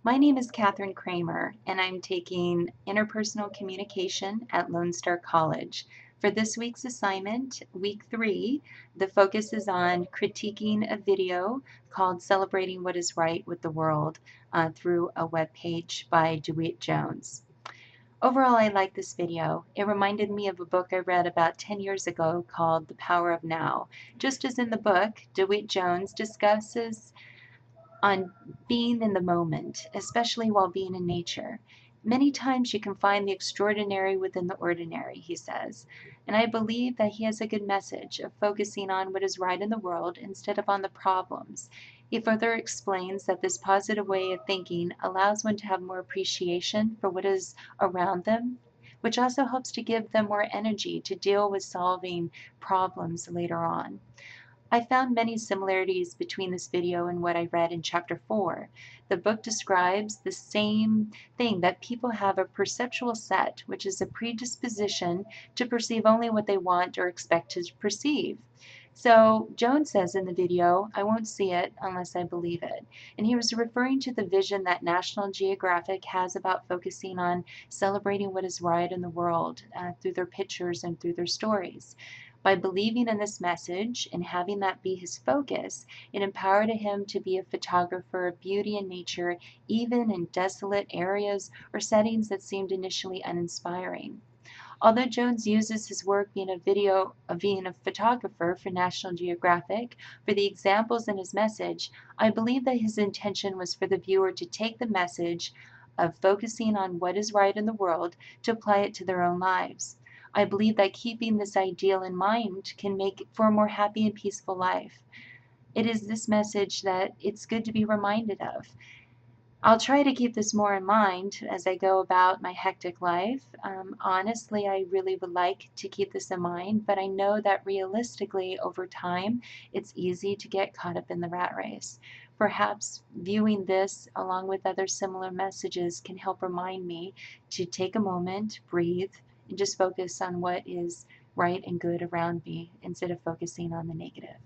My name is Catherine Kramer, and I'm taking Interpersonal Communication at Lone Star College. For this week's assignment, week 3, the focus is on critiquing a video called Celebrating What is Right with the World through a web page by DeWitt Jones. Overall, I like this video. It reminded me of a book I read about 10 years ago called The Power of Now. Just as in the book, DeWitt Jones discusses on being in the moment, especially while being in nature. Many times you can find the extraordinary within the ordinary, he says, and I believe that he has a good message of focusing on what is right in the world instead of on the problems. He further explains that this positive way of thinking allows one to have more appreciation for what is around them, which also helps to give them more energy to deal with solving problems later on. I found many similarities between this video and what I read in chapter 4. The book describes the same thing, that people have a perceptual set, which is a predisposition to perceive only what they want or expect to perceive. So Jones says in the video, I won't see it unless I believe it. And he was referring to the vision that National Geographic has about focusing on celebrating what is right in the world through their pictures and through their stories. By believing in this message and having that be his focus, it empowered him to be a photographer of beauty and nature, even in desolate areas or settings that seemed initially uninspiring. Although Jones uses his work being a photographer for National Geographic for the examples in his message, I believe that his intention was for the viewer to take the message of focusing on what is right in the world to apply it to their own lives. I believe that keeping this ideal in mind can make for a more happy and peaceful life. It is this message that it's good to be reminded of. I'll try to keep this more in mind as I go about my hectic life. Honestly, I really would like to keep this in mind, but I know that realistically over time, it's easy to get caught up in the rat race. Perhaps viewing this along with other similar messages can help remind me to take a moment, breathe, and just focus on what is right and good around me instead of focusing on the negative.